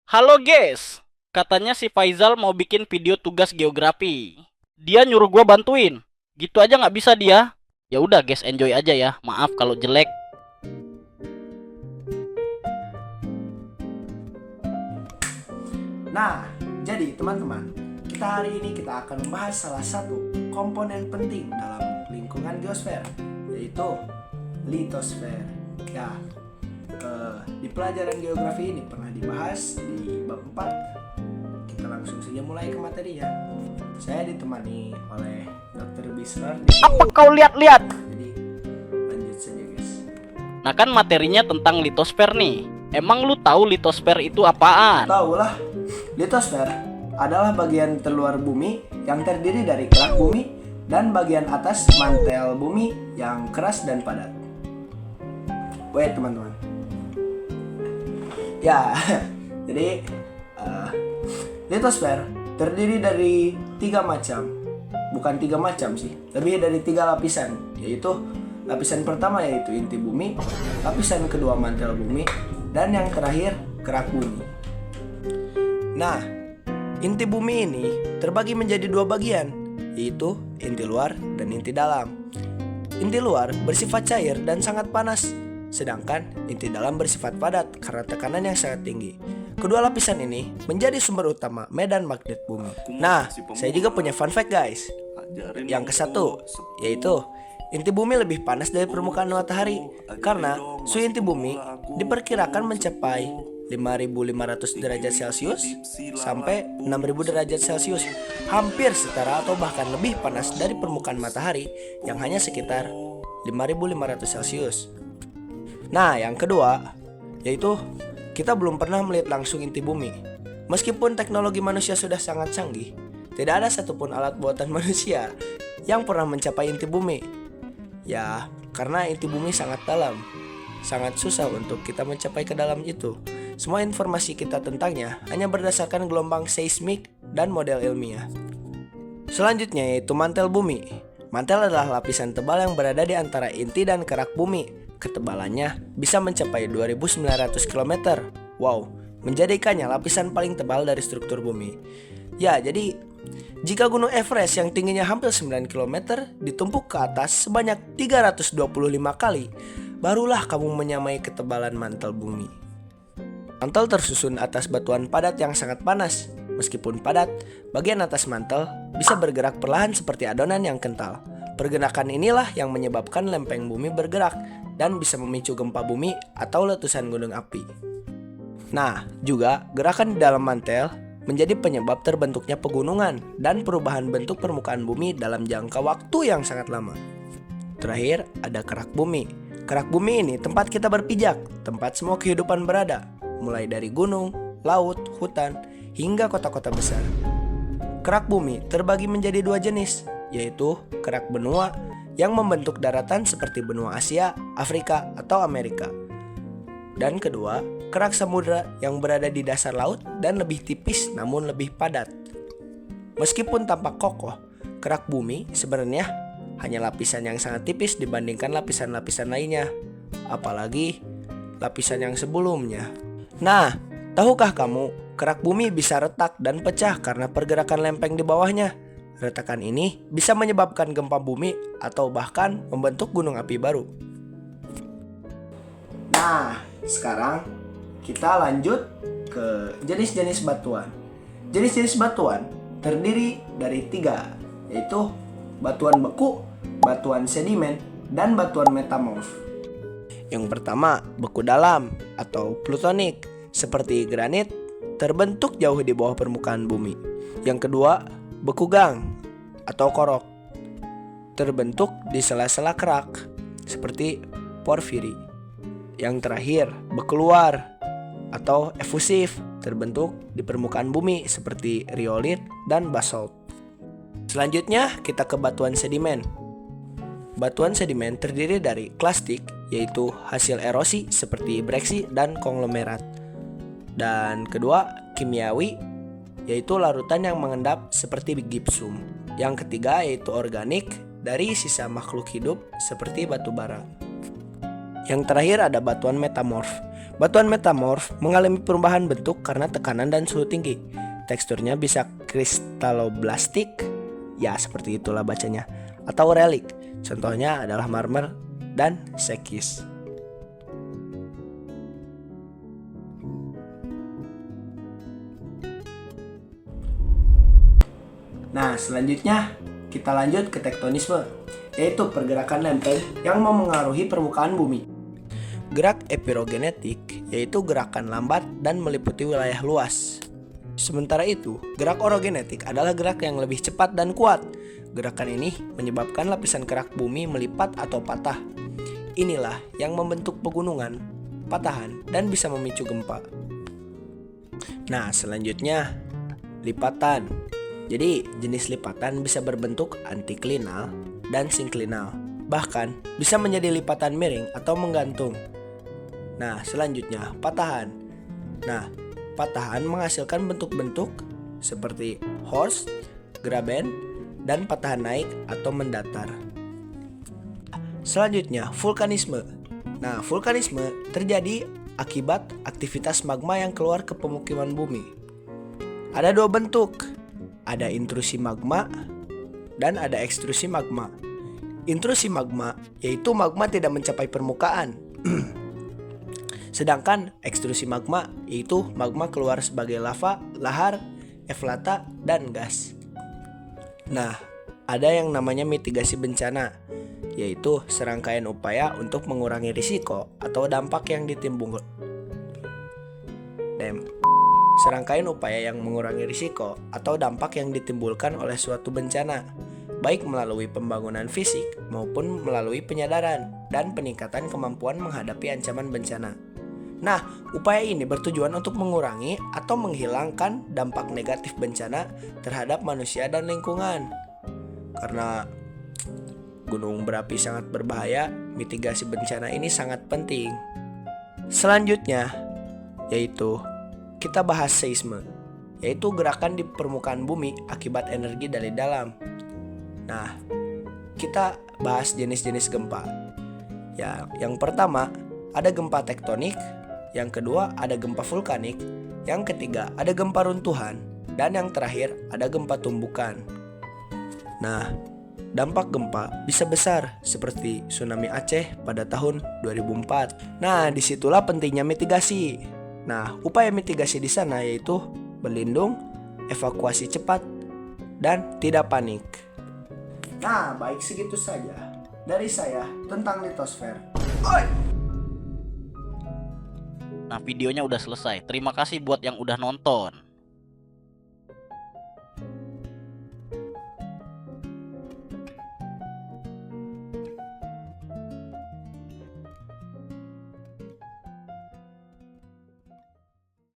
Halo guys, katanya si Faizal mau bikin video tugas geografi. Dia nyuruh gua bantuin. Gitu aja nggak bisa dia. Ya udah guys, enjoy aja ya. Maaf kalau jelek. Nah, jadi teman-teman, hari ini kita akan membahas salah satu komponen penting dalam lingkungan geosfer, yaitu litosfer. Ya, di pelajaran geografi ini pernah dibahas di bab 4. Kita langsung saja mulai ke materinya. Saya ditemani oleh Dr. Bisrar. Apa kau lihat-lihat? Jadi, lanjut saja guys. Nah kan materinya tentang litosfer nih. Emang lu tahu litosfer itu apaan? Tahu lah, litosfer adalah bagian terluar bumi yang terdiri dari kerak bumi dan bagian atas mantel bumi yang keras dan padat. Wait teman-teman. Ya, jadi litosfer terdiri dari 3 macam. Bukan 3 macam sih, lebih dari 3 lapisan, yaitu lapisan pertama yaitu inti bumi, lapisan kedua mantel bumi, dan yang terakhir kerak bumi. Nah, inti bumi ini terbagi menjadi 2 bagian, yaitu inti luar dan inti dalam. Inti luar bersifat cair dan sangat panas, sedangkan inti dalam bersifat padat karena tekanan yang sangat tinggi. Kedua lapisan ini menjadi sumber utama medan magnet bumi. Nah, saya juga punya fun fact guys. Yang ke-1, yaitu inti bumi lebih panas dari permukaan matahari karena suhu inti bumi diperkirakan mencapai 5.500 derajat Celcius sampai 6.000 derajat Celcius, hampir setara atau bahkan lebih panas dari permukaan matahari yang hanya sekitar 5.500 Celcius. Nah, yang kedua, yaitu kita belum pernah melihat langsung inti bumi. Meskipun teknologi manusia sudah sangat canggih, tidak ada satupun alat buatan manusia yang pernah mencapai inti bumi. Ya, karena inti bumi sangat dalam. Sangat susah untuk kita mencapai ke dalam itu. Semua informasi kita tentangnya hanya berdasarkan gelombang seismik dan model ilmiah. Selanjutnya yaitu mantel bumi. Mantel adalah lapisan tebal yang berada di antara inti dan kerak bumi. Ketebalannya bisa mencapai 2.900 km. Wow, menjadikannya lapisan paling tebal dari struktur bumi. Ya, jadi jika gunung Everest yang tingginya hampir 9 km ditumpuk ke atas sebanyak 325 kali, barulah kamu menyamai ketebalan mantel bumi. Mantel tersusun atas batuan padat yang sangat panas. Meskipun padat, bagian atas mantel bisa bergerak perlahan seperti adonan yang kental. Pergerakan inilah yang menyebabkan lempeng bumi bergerak dan bisa memicu gempa bumi atau letusan gunung api. Nah, juga gerakan di dalam mantel menjadi penyebab terbentuknya pegunungan dan perubahan bentuk permukaan bumi dalam jangka waktu yang sangat lama. Terakhir, ada kerak bumi. Kerak bumi ini tempat kita berpijak, tempat semua kehidupan berada, mulai dari gunung, laut, hutan, hingga kota-kota besar. Kerak bumi terbagi menjadi 2 jenis, yaitu kerak benua yang membentuk daratan seperti benua Asia, Afrika, atau Amerika. Dan kedua, kerak samudra yang berada di dasar laut dan lebih tipis namun lebih padat. Meskipun tampak kokoh, kerak bumi sebenarnya hanya lapisan yang sangat tipis dibandingkan lapisan-lapisan lainnya, apalagi lapisan yang sebelumnya. Nah, tahukah kamu, kerak bumi bisa retak dan pecah karena pergerakan lempeng di bawahnya. Retakan ini bisa menyebabkan gempa bumi atau bahkan membentuk gunung api baru. Nah, sekarang kita lanjut ke jenis-jenis batuan. Jenis-jenis batuan terdiri dari 3, yaitu batuan beku, batuan sedimen, dan batuan metamorf. Yang pertama, beku dalam atau plutonik, seperti granit, terbentuk jauh di bawah permukaan bumi. Yang kedua, beku gang atau korok, terbentuk di sela-sela kerak, seperti porfiri. Yang terakhir, beku luar atau efusif, terbentuk di permukaan bumi seperti riolit dan basalt. Selanjutnya kita ke batuan sedimen. Batuan sedimen terdiri dari klastik, yaitu hasil erosi seperti breksi dan konglomerat. Dan kedua, kimiawi, yaitu larutan yang mengendap seperti gipsum. Yang ketiga yaitu organik, dari sisa makhluk hidup seperti batu bara. Yang terakhir ada batuan metamorf. Batuan metamorf mengalami perubahan bentuk karena tekanan dan suhu tinggi. Teksturnya bisa kristaloblastik, ya seperti itulah bacanya, atau relik. Contohnya adalah marmer dan sekis. Nah, selanjutnya kita lanjut ke tektonisme, yaitu pergerakan lempeng yang memengaruhi permukaan bumi. Gerak epirogenetik yaitu gerakan lambat dan meliputi wilayah luas. Sementara itu, gerak orogenetik adalah gerak yang lebih cepat dan kuat. Gerakan ini menyebabkan lapisan kerak bumi melipat atau patah. Inilah yang membentuk pegunungan, patahan, dan bisa memicu gempa. Nah, selanjutnya lipatan. Jadi, jenis lipatan bisa berbentuk antiklinal dan sinklinal. Bahkan bisa menjadi lipatan miring atau menggantung. Nah, selanjutnya patahan. Nah, patahan menghasilkan bentuk-bentuk seperti horst, graben, dan patahan naik atau mendatar. Selanjutnya, vulkanisme. Nah, vulkanisme terjadi akibat aktivitas magma yang keluar ke pemukiman bumi. Ada dua bentuk, ada intrusi magma dan ada ekstrusi magma. Intrusi magma yaitu magma tidak mencapai permukaan. Sedangkan ekstrusi magma yaitu magma keluar sebagai lava, lahar, eflata, dan gas. Nah, ada yang namanya mitigasi bencana, yaitu serangkaian upaya untuk mengurangi risiko atau dampak yang ditimbulkan. Serangkaian upaya yang mengurangi risiko atau dampak yang ditimbulkan oleh suatu bencana, baik melalui pembangunan fisik maupun melalui penyadaran dan peningkatan kemampuan menghadapi ancaman bencana. Nah, upaya ini bertujuan untuk mengurangi atau menghilangkan dampak negatif bencana terhadap manusia dan lingkungan. Karena gunung berapi sangat berbahaya, mitigasi bencana ini sangat penting. Selanjutnya, yaitu kita bahas seisme, yaitu gerakan di permukaan bumi akibat energi dari dalam. Nah, kita bahas jenis-jenis gempa. Ya, yang pertama ada gempa tektonik, yang kedua ada gempa vulkanik, yang ketiga ada gempa runtuhan, dan yang terakhir ada gempa tumbukan. Nah, dampak gempa bisa besar seperti tsunami Aceh pada tahun 2004. Nah, disitulah pentingnya mitigasi. Nah, upaya mitigasi di sana yaitu berlindung, evakuasi cepat, dan tidak panik. Nah, baik segitu saja dari saya tentang litosfer. Nah, videonya udah selesai. Terima kasih buat yang udah nonton.